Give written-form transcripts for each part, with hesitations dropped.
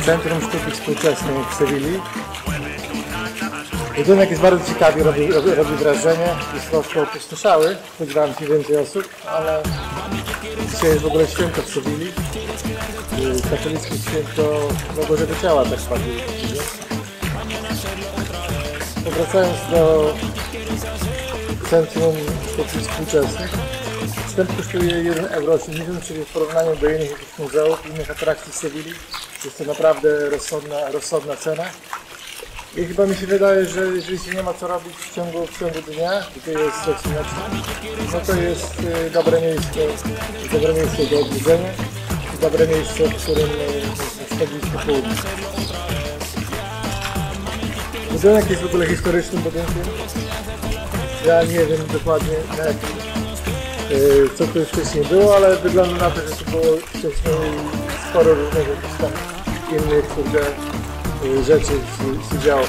Centrum Sztuki Współczesnej w Sewilli. Budynek jest bardzo ciekawy, robi wrażenie. Jest troszkę opustoszały, spodziewałem się więcej osób, ale dzisiaj jest w ogóle święto w Sewilli. Katolickie święto Bożego Ciała, tak bardziej. Wracając do Centrum Sztuki Współczesnych, wstęp kosztuje 1,80 €, czyli w porównaniu do innych muzeów, innych atrakcji w Sewilli jest to naprawdę rozsądna cena. I chyba mi się wydaje, że jeżeli się nie ma co robić w ciągu dnia, gdy jest sesja nocna, no to jest dobre miejsce do odwiedzenia i dobre miejsce, w którym spędzić popołudnie. Budynek jest w ogóle historycznym budynkiem. Ja nie wiem dokładnie co tu wcześniej było, ale wygląda na to, że tu było wcześniej sporo różnych innych rzeczy się działo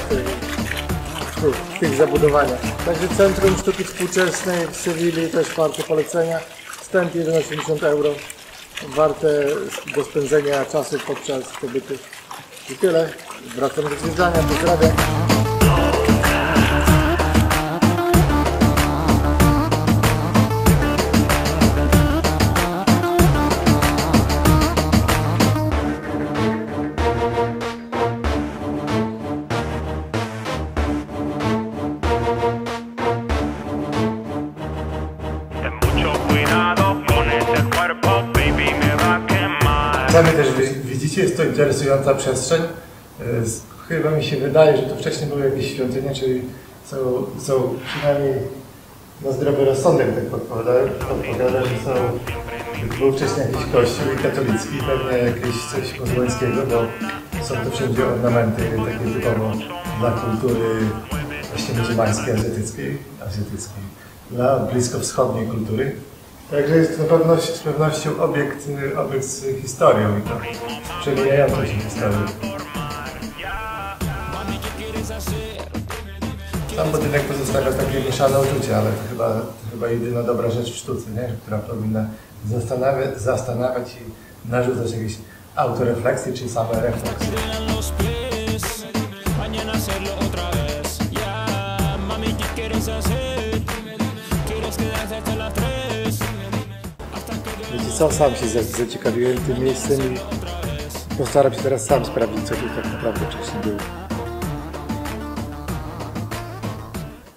w tych zabudowaniach. Także Centrum Sztuki Współczesnej w Sewilli też warte polecenia. Wstęp 1,80 €. Warte do spędzenia czasu podczas pobytu. I tyle. Wracam do zwiedzania. Pozdrawiam. Sami też widzicie, jest to interesująca przestrzeń. Chyba mi się wydaje, że tu wcześniej były jakieś świątynie, czyli są przynajmniej na zdrowy rozsądek, tak podpowiada, że był wcześniej jakiś kościół i katolicki, pewnie jakieś coś muzułmańskiego, bo są to wszędzie ornamenty takie typowo dla kultury właśnie muzułmańskiej, azjatyckiej, dla bliskowschodniej kultury. Także jest to z pewnością obiekt z historią i to przemijającą się historią. Sam budynek pozostawia takie mieszane uczucia, ale to chyba jedyna dobra rzecz w sztuce, nie? Która powinna zastanawiać i narzucać jakieś autorefleksje czy same refleksje. Wiecie co, sam się zaciekawiłem tym miejscem i postaram się teraz sam sprawdzić, co tu tak naprawdę wcześniej było.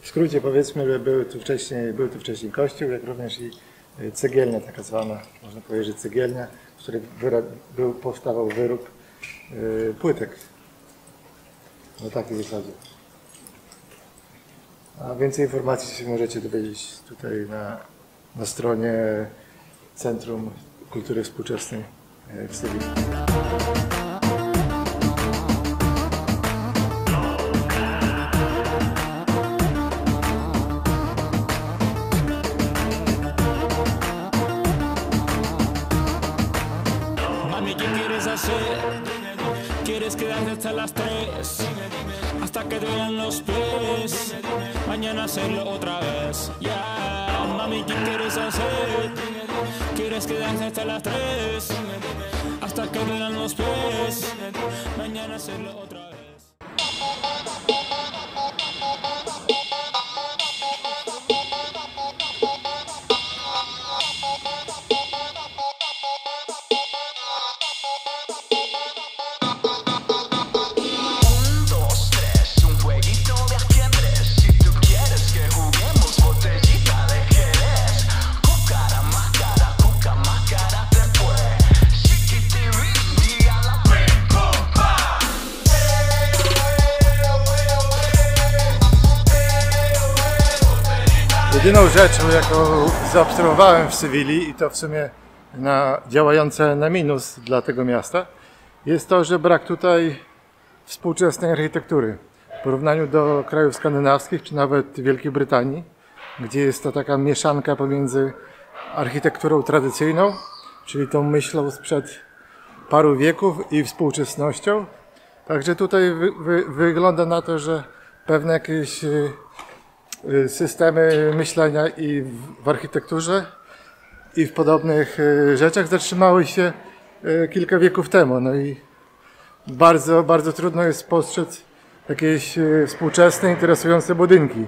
W skrócie powiedzmy, że był tu wcześniej kościół, jak również i cegielnia taka zwana, można powiedzieć, że cegielnia, w której powstawał wyrób płytek. Na takiej zasadzie. A więcej informacji się możecie dowiedzieć tutaj na stronie Centrum Kultury Współczesnej w Sewilli. Mami, ¿qué quieres hacer? ¿Quieres quedarte hasta las 3? Hasta que duelan los pies. Mañana hacerlo otra vez. Yeah. Mami, ¿qué quieres hacer? ¿Quieres quedarte hasta las 3? Hasta que duelan los pies. Mañana hacerlo otra vez. Jedyną rzeczą, jaką zaobserwowałem w Sewilli i to w sumie działające na minus dla tego miasta, jest to, że brak tutaj współczesnej architektury. W porównaniu do krajów skandynawskich czy nawet Wielkiej Brytanii, gdzie jest to taka mieszanka pomiędzy architekturą tradycyjną, czyli tą myślą sprzed paru wieków i współczesnością. Także tutaj wygląda na to, że pewne jakieś systemy myślenia i w architekturze i w podobnych rzeczach zatrzymały się kilka wieków temu. No i bardzo, bardzo trudno jest spostrzec jakieś współczesne, interesujące budynki.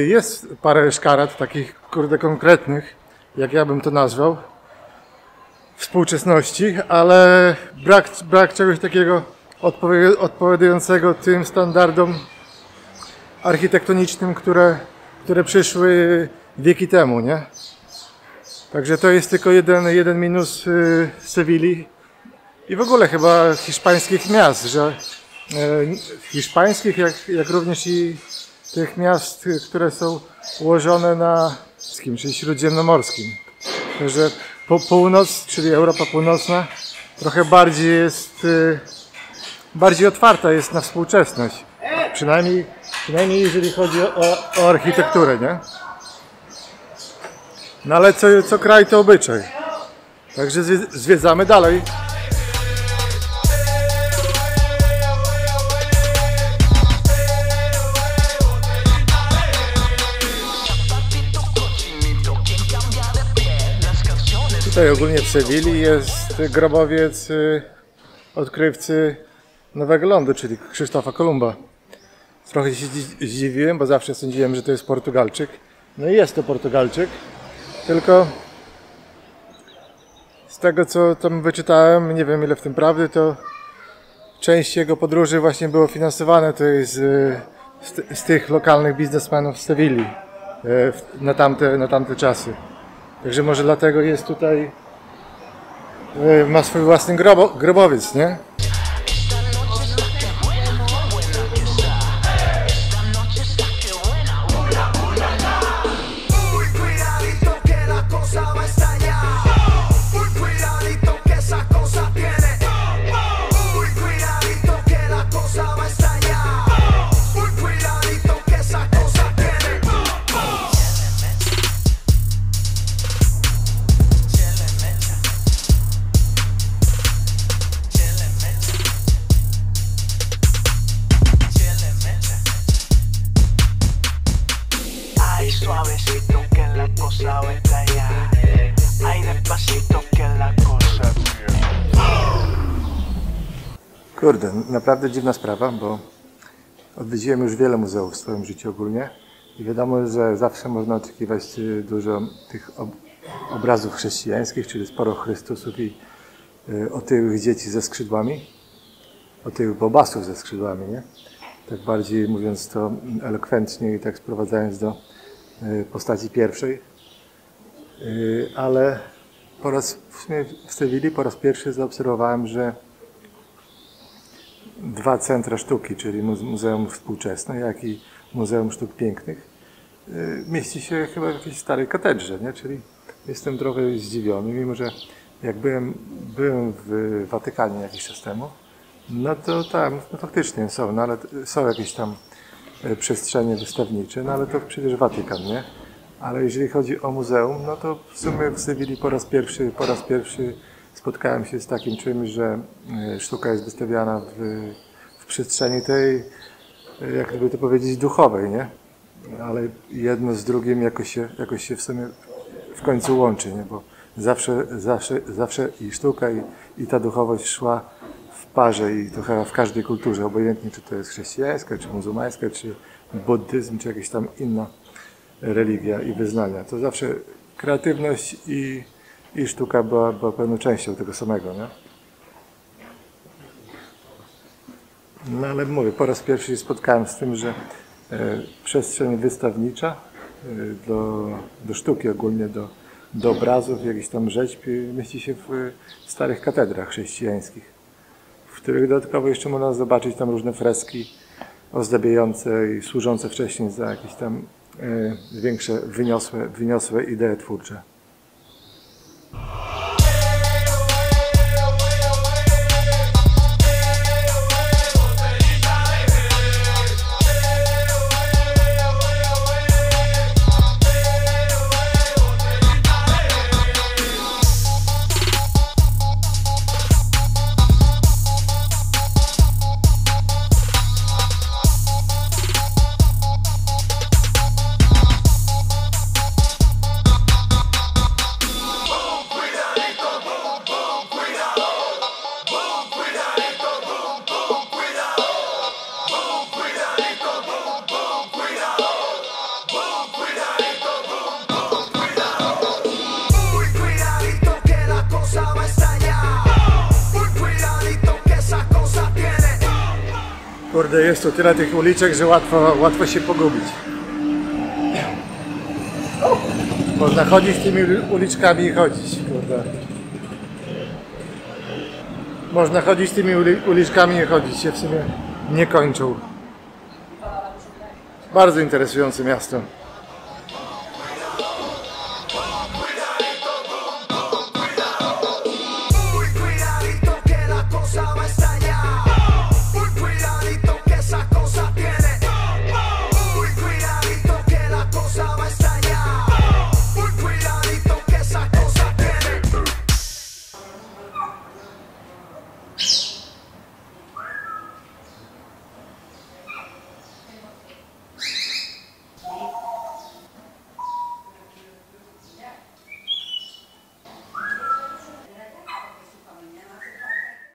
Jest parę szkarat takich konkretnych, jak ja bym to nazwał, współczesności, ale brak czegoś takiego odpowiadającego tym standardom architektonicznym, które przyszły wieki temu, nie? Także to jest tylko jeden minus Sewilli i w ogóle chyba hiszpańskich miast, że hiszpańskich, jak również i tych miast, które są ułożone na czyli śródziemnomorskim. Także północ, czyli Europa Północna, trochę bardziej otwarta jest na współczesność. Przynajmniej jeżeli chodzi o architekturę, nie? No ale co kraj to obyczaj. Także zwiedzamy dalej. Tutaj ogólnie w Sewilli jest grobowiec odkrywcy Nowego Lądu, czyli Krzysztofa Kolumba. Trochę się zdziwiłem, bo zawsze sądziłem, że to jest Portugalczyk. No i jest to Portugalczyk, tylko z tego co tam wyczytałem, nie wiem ile w tym prawdy, to część jego podróży właśnie było finansowane z tych lokalnych biznesmenów z Sewilli na tamte czasy. Także może dlatego jest tutaj, ma swój własny grobowiec, nie? Suavecito que la cosa va a estallar. Ay, despacito que la cosa Kurde, naprawdę dziwna sprawa, bo odwiedziłem już wiele muzeów w swoim życiu ogólnie i wiadomo, że zawsze można oczekiwać dużo tych obrazów chrześcijańskich, czyli sporo Chrystusów i otyłych dzieci ze skrzydłami, otyłych bobasów ze skrzydłami, nie? Tak bardziej mówiąc to elokwentnie i tak sprowadzając do postaci pierwszej, ale w Sewilli po raz pierwszy zaobserwowałem, że dwa centra sztuki, czyli Muzeum Współczesne, jak i Muzeum Sztuk Pięknych, mieści się chyba w jakiejś starej katedrze, nie? Czyli jestem trochę zdziwiony, mimo że jak byłem w Watykanie jakiś czas temu, no to tam faktycznie są, no ale są jakieś tam przestrzenie wystawnicze, no ale to przecież Watykan, nie? Ale jeżeli chodzi o muzeum, no to w sumie w Sewilli po raz pierwszy spotkałem się z takim czymś, że sztuka jest wystawiana w przestrzeni tej, jak gdyby to powiedzieć, duchowej, nie? Ale jedno z drugim jakoś się w sumie w końcu łączy, nie? Bo zawsze i sztuka i ta duchowość szła w parze i to chyba w każdej kulturze, obojętnie czy to jest chrześcijańska, czy muzułmańska, czy buddyzm, czy jakaś tam inna religia i wyznania. To zawsze kreatywność i sztuka była pewną częścią tego samego, nie? No ale mówię, po raz pierwszy się spotkałem z tym, że przestrzeń wystawnicza do sztuki ogólnie, do obrazów, jakichś tam rzeźb mieści się w starych katedrach chrześcijańskich, w których dodatkowo jeszcze można zobaczyć tam różne freski ozdabiające i służące wcześniej za jakieś tam większe, wyniosłe idee twórcze. Kurde, jest tu tyle tych uliczek, że łatwo się pogubić. Można chodzić tymi uliczkami i chodzić, kurde. Można chodzić tymi uliczkami i chodzić, się w sumie nie kończą. Bardzo interesujące miasto.